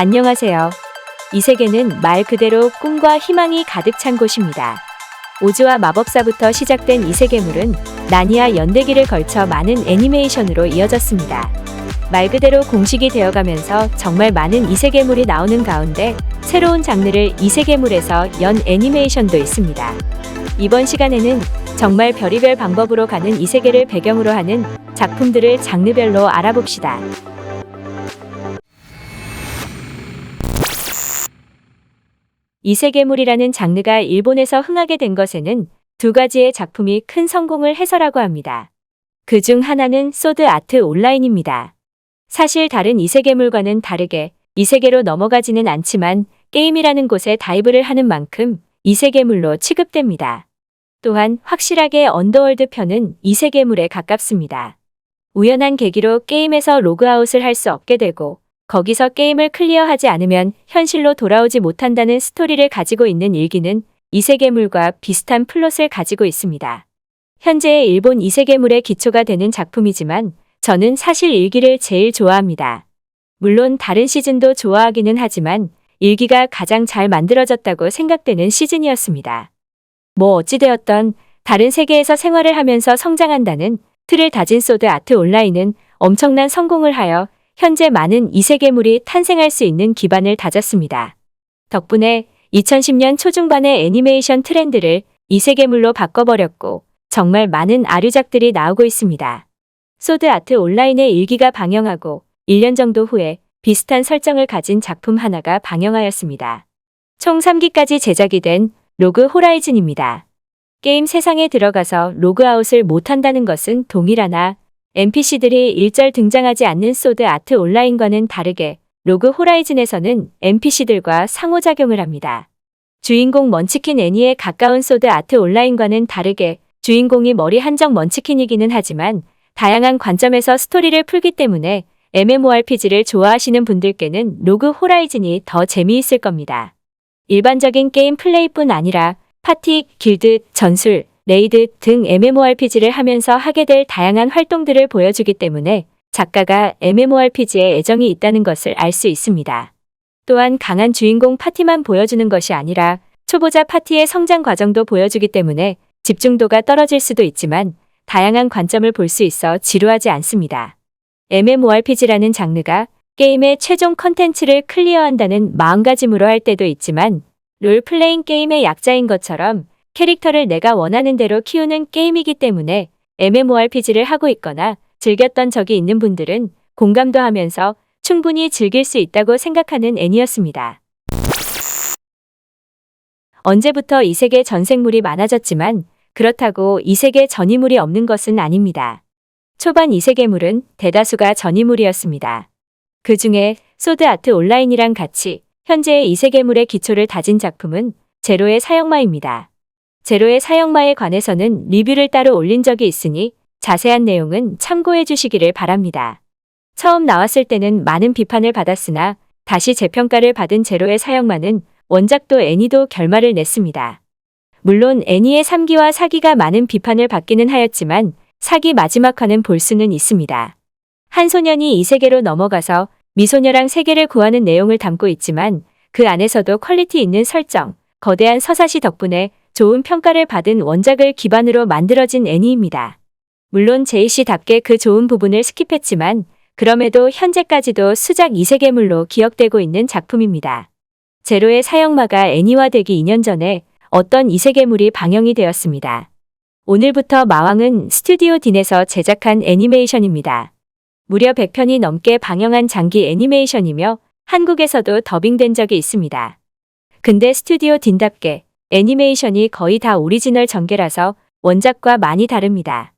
안녕하세요. 이 세계는 말 그대로 꿈과 희망이 가득 찬 곳입니다. 오즈와 마법사부터 시작된 이 세계물은 나니아 연대기를 걸쳐 많은 애니메이션으로 이어졌습니다. 말 그대로 공식이 되어가면서 정말 많은 이 세계물이 나오는 가운데 새로운 장르를 이 세계물에서 연 애니메이션도 있습니다. 이번 시간에는 정말 별의별 방법으로 가는 이 세계를 배경으로 하는 작품들을 장르별로 알아봅시다. 이 세계물이라는 장르가 일본에서 흥하게 된 것에는 두 가지의 작품이 큰 성공을 해서라고 합니다. 그 중 하나는 소드 아트 온라인입니다. 사실 다른 이 세계물과는 다르게 이 세계로 넘어가지는 않지만 게임이라는 곳에 다이브를 하는 만큼 이 세계물로 취급됩니다. 또한 확실하게 언더월드 편은 이 세계물에 가깝습니다. 우연한 계기로 게임에서 로그아웃을 할 수 없게 되고 거기서 게임을 클리어하지 않으면 현실로 돌아오지 못한다는 스토리를 가지고 있는 일기는 이 세계물과 비슷한 플롯을 가지고 있습니다. 현재의 일본 이 세계물의 기초가 되는 작품이지만 저는 사실 일기를 제일 좋아합니다. 물론 다른 시즌도 좋아하기는 하지만 일기가 가장 잘 만들어졌다고 생각되는 시즌이었습니다. 뭐 어찌되었던 다른 세계에서 생활을 하면서 성장한다는 틀을 다진 소드 아트 온라인은 엄청난 성공을 하여 현재 많은 이 세계물이 탄생할 수 있는 기반을 다졌습니다. 덕분에 2010년 초중반의 애니메이션 트렌드를 이 세계물로 바꿔버렸고 정말 많은 아류작들이 나오고 있습니다. 소드 아트 온라인의 일기가 방영하고 1년 정도 후에 비슷한 설정을 가진 작품 하나가 방영하였습니다. 총 3기까지 제작이 된 로그 호라이즌입니다. 게임 세상에 들어가서 로그아웃을 못한다는 것은 동일하나 NPC들이 일절 등장하지 않는 소드 아트 온라인과는 다르게 로그 호라이즌에서는 NPC들과 상호작용을 합니다. 주인공 먼치킨 애니에 가까운 소드 아트 온라인과는 다르게 주인공이 머리 한정 먼치킨이기는 하지만 다양한 관점에서 스토리를 풀기 때문에 MMORPG를 좋아하시는 분들께는 로그 호라이즌이 더 재미있을 겁니다. 일반적인 게임 플레이뿐 아니라 파티, 길드, 전술, 레이드 등 MMORPG를 하면서 하게 될 다양한 활동들을 보여주기 때문에 작가가 MMORPG에 애정이 있다는 것을 알 수 있습니다. 또한 강한 주인공 파티만 보여주는 것이 아니라 초보자 파티의 성장 과정도 보여주기 때문에 집중도가 떨어질 수도 있지만 다양한 관점을 볼 수 있어 지루하지 않습니다. MMORPG라는 장르가 게임의 최종 컨텐츠를 클리어한다는 마음가짐으로 할 때도 있지만 롤플레잉 게임의 약자인 것처럼 캐릭터를 내가 원하는 대로 키우는 게임이기 때문에 MMORPG를 하고 있거나 즐겼던 적이 있는 분들은 공감도 하면서 충분히 즐길 수 있다고 생각하는 애니였습니다. 언제부터 이 세계 전생물이 많아졌지만 그렇다고 이 세계 전이물이 없는 것은 아닙니다. 초반 이 세계물은 대다수가 전이물이었습니다. 그 중에 소드 아트 온라인이랑 같이 현재의 이 세계물의 기초를 다진 작품은 제로의 사형마입니다. 제로의 사형마에 관해서는 리뷰를 따로 올린 적이 있으니 자세한 내용은 참고해 주시기를 바랍니다. 처음 나왔을 때는 많은 비판을 받았으나 다시 재평가를 받은 제로의 사형마는 원작도 애니도 결말을 냈습니다. 물론 애니의 3기와 4기가 많은 비판을 받기는 하였지만 4기 마지막 화는 볼 수는 있습니다. 한 소년이 이 세계로 넘어가서 미소녀랑 세계를 구하는 내용을 담고 있지만 그 안에서도 퀄리티 있는 설정, 거대한 서사시 덕분에 좋은 평가를 받은 원작을 기반으로 만들어진 애니입니다. 물론 제이씨답게 그 좋은 부분을 스킵했지만 그럼에도 현재까지도 수작 이세계물로 기억되고 있는 작품입니다. 제로의 사형마가 애니화되기 2년 전에 어떤 이세계물이 방영이 되었습니다. 오늘부터 마왕은 스튜디오 딘에서 제작한 애니메이션입니다. 무려 100편이 넘게 방영한 장기 애니메이션이며 한국에서도 더빙된 적이 있습니다. 근데 스튜디오 딘답게 애니메이션이 거의 다 오리지널 전개라서 원작과 많이 다릅니다.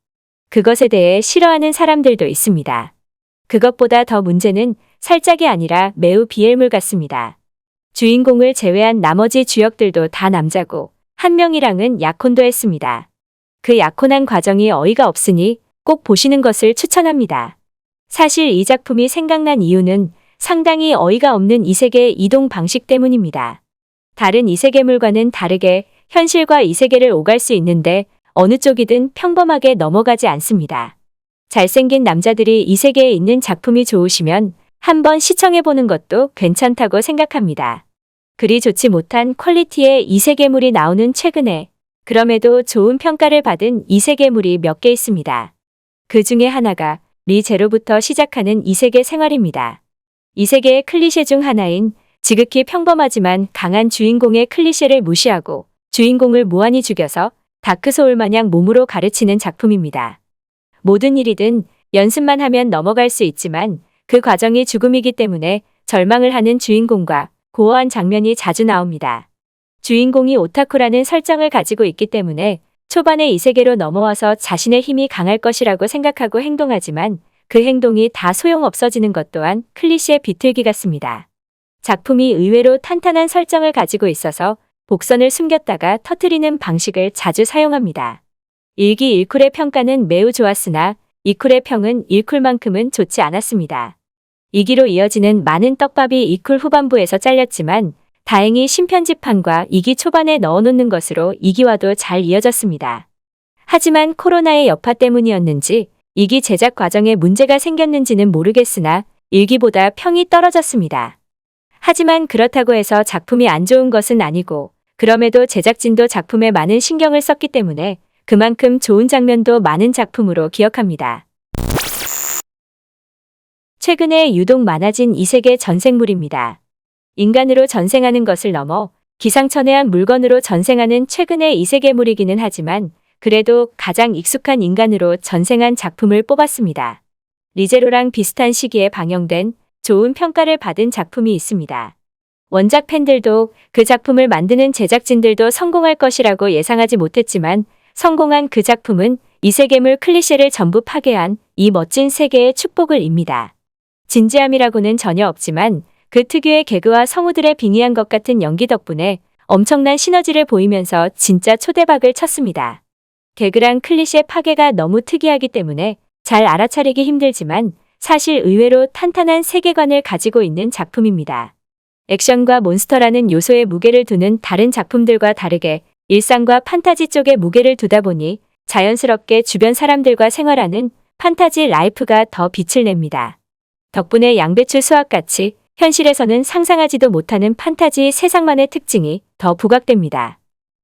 그것에 대해 싫어하는 사람들도 있습니다. 그것보다 더 문제는 살짝이 아니라 매우 비엘물 같습니다. 주인공을 제외한 나머지 주역들도 다 남자고 한 명이랑은 약혼도 했습니다. 그 약혼한 과정이 어이가 없으니 꼭 보시는 것을 추천합니다. 사실 이 작품이 생각난 이유는 상당히 어이가 없는 이 세계의 이동 방식 때문입니다. 다른 이 세계물과는 다르게 현실과 이 세계를 오갈 수 있는데 어느 쪽이든 평범하게 넘어가지 않습니다. 잘생긴 남자들이 이 세계에 있는 작품이 좋으시면 한번 시청해보는 것도 괜찮다고 생각합니다. 그리 좋지 못한 퀄리티의 이세계물이 나오는 최근에 그럼에도 좋은 평가를 받은 이세계물이 몇 개 있습니다. 그 중에 하나가 리제로부터 시작하는 이세계 생활입니다. 이세계의 클리셰 중 하나인 지극히 평범하지만 강한 주인공의 클리셰를 무시하고 주인공을 무한히 죽여서 다크소울 마냥 몸으로 가르치는 작품입니다. 모든 일이든 연습만 하면 넘어갈 수 있지만 그 과정이 죽음이기 때문에 절망을 하는 주인공과 고어한 장면이 자주 나옵니다. 주인공이 오타쿠라는 설정을 가지고 있기 때문에 초반에 이 세계로 넘어와서 자신의 힘이 강할 것이라고 생각하고 행동하지만 그 행동이 다 소용없어지는 것 또한 클리셰 비틀기 같습니다. 작품이 의외로 탄탄한 설정을 가지고 있어서 복선을 숨겼다가 터트리는 방식을 자주 사용합니다. 일기 1쿨의 평가는 매우 좋았으나 2쿨의 평은 1쿨만큼은 좋지 않았습니다. 2기로 이어지는 많은 떡밥이 2쿨 후반부에서 잘렸지만 다행히 신편집판과 2기 초반에 넣어놓는 것으로 2기와도 잘 이어졌습니다. 하지만 코로나의 여파 때문이었는지 2기 제작 과정에 문제가 생겼는지는 모르겠으나 1기보다 평이 떨어졌습니다. 하지만 그렇다고 해서 작품이 안 좋은 것은 아니고 그럼에도 제작진도 작품에 많은 신경을 썼기 때문에 그만큼 좋은 장면도 많은 작품으로 기억합니다. 최근에 유독 많아진 이세계 전생물입니다. 인간으로 전생하는 것을 넘어 기상천외한 물건으로 전생하는 최근의 이세계물이기는 하지만 그래도 가장 익숙한 인간으로 전생한 작품을 뽑았습니다. 리제로랑 비슷한 시기에 방영된 좋은 평가를 받은 작품이 있습니다. 원작 팬들도 그 작품을 만드는 제작진들도 성공할 것이라고 예상하지 못했지만 성공한 그 작품은 이세계물 클리셰를 전부 파괴한 이 멋진 세계의 축복을 입니다. 진지함이라고는 전혀 없지만 그 특유의 개그와 성우들의 빙의한 것 같은 연기 덕분에 엄청난 시너지를 보이면서 진짜 초대박을 쳤습니다. 개그랑 클리셰 파괴가 너무 특이하기 때문에 잘 알아차리기 힘들지만 사실 의외로 탄탄한 세계관을 가지고 있는 작품입니다. 액션과 몬스터라는 요소에 무게를 두는 다른 작품들과 다르게 일상과 판타지 쪽에 무게를 두다 보니 자연스럽게 주변 사람들과 생활하는 판타지 라이프가 더 빛을 냅니다. 덕분에 양배추 수학같이 현실에서는 상상하지도 못하는 판타지 세상만의 특징이 더 부각됩니다.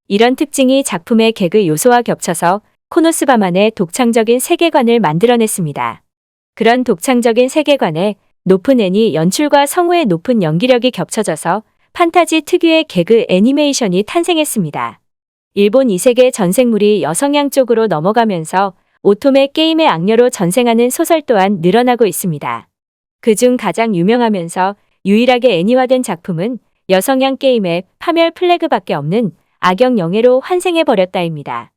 이런 특징이 작품의 개그 요소와 겹쳐서 코노스바만의 독창적인 세계관을 만들어냈습니다. 그런 독창적인 세계관에 높은 애니 연출과 성우의 높은 연기력이 겹쳐져서 판타지 특유의 개그 애니메이션이 탄생했습니다. 일본 이세계 전생물이 여성향 쪽으로 넘어가면서 오토메 게임의 악녀로 전생하는 소설 또한 늘어나고 있습니다. 그중 가장 유명하면서 유일하게 애니화된 작품은 여성향 게임의 파멸 플래그밖에 없는 악역 영예로 환생해버렸다입니다.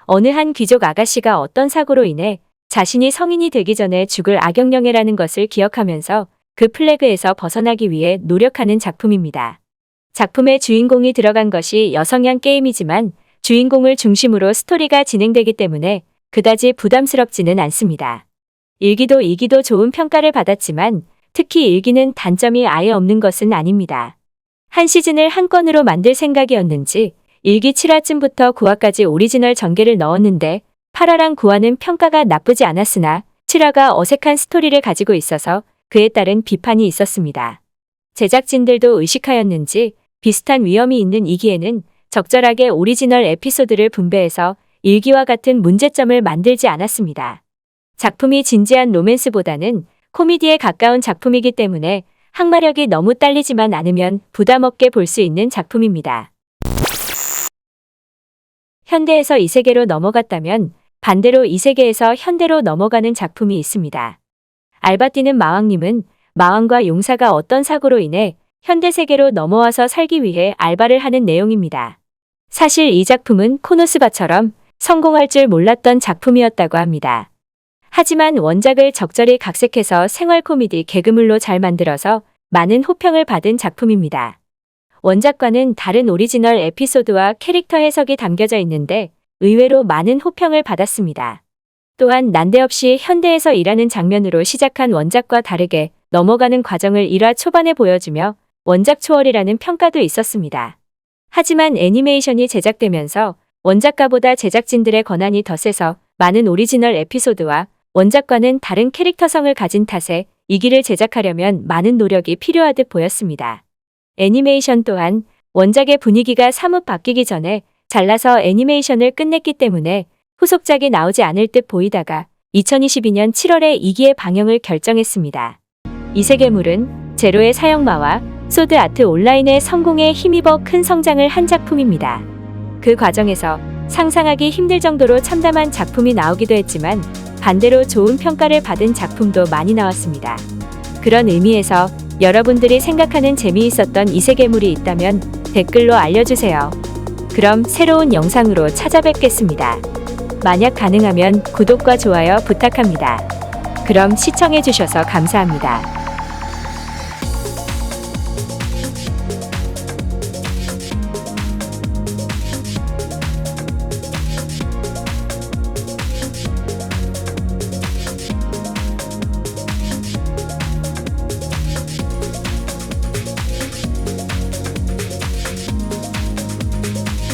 어느 한 귀족 아가씨가 어떤 사고로 인해 자신이 성인이 되기 전에 죽을 악역 영예라는 것을 기억하면서 그 플래그에서 벗어나기 위해 노력하는 작품입니다. 작품의 주인공이 들어간 것이 여성향 게임이지만 주인공을 중심으로 스토리가 진행되기 때문에 그다지 부담스럽지는 않습니다. 1기도 2기도 좋은 평가를 받았지만 특히 1기는 단점이 아예 없는 것은 아닙니다. 한 시즌을 한 건으로 만들 생각이었는지 1기 7화쯤부터 9화까지 오리지널 전개를 넣었는데 8화랑 9화는 평가가 나쁘지 않았으나 7화가 어색한 스토리를 가지고 있어서 그에 따른 비판이 있었습니다. 제작진들도 의식하였는지 비슷한 위험이 있는 2기에는 적절하게 오리지널 에피소드를 분배해서 1기와 같은 문제점을 만들지 않았습니다. 작품이 진지한 로맨스보다는 코미디에 가까운 작품이기 때문에 항마력이 너무 딸리지만 않으면 부담없게 볼 수 있는 작품입니다. 현대에서 이 세계로 넘어갔다면 반대로 이 세계에서 현대로 넘어가는 작품이 있습니다. 알바뛰는 마왕님은 마왕과 용사가 어떤 사고로 인해 현대 세계로 넘어와서 살기 위해 알바를 하는 내용입니다. 사실 이 작품은 코노스바처럼 성공할 줄 몰랐던 작품이었다고 합니다. 하지만 원작을 적절히 각색해서 생활 코미디 개그물로 잘 만들어서 많은 호평을 받은 작품입니다. 원작과는 다른 오리지널 에피소드와 캐릭터 해석이 담겨져 있는데 의외로 많은 호평을 받았습니다. 또한 난데없이 현대에서 일하는 장면으로 시작한 원작과 다르게 넘어가는 과정을 1화 초반에 보여주며 원작 초월이라는 평가도 있었습니다. 하지만 애니메이션이 제작되면서 원작가보다 제작진들의 권한이 더 세서 많은 오리지널 에피소드와 원작과는 다른 캐릭터성을 가진 탓에 이 기를 제작하려면 많은 노력이 필요하듯 보였습니다. 애니메이션 또한 원작의 분위기가 사뭇 바뀌기 전에 잘라서 애니메이션을 끝냈기 때문에 후속작이 나오지 않을 듯 보이다가 2022년 7월에 2기의 방영을 결정했습니다. 이세계물은 제로의 사형마와 소드 아트 온라인의 성공에 힘입어 큰 성장을 한 작품입니다. 그 과정에서 상상하기 힘들 정도로 참담한 작품이 나오기도 했지만 반대로 좋은 평가를 받은 작품도 많이 나왔습니다. 그런 의미에서 여러분들이 생각하는 재미있었던 이세계물이 있다면 댓글로 알려주세요. 그럼 새로운 영상으로 찾아뵙겠습니다. 만약 가능하면 구독과 좋아요 부탁합니다. 그럼 시청해주셔서 감사합니다.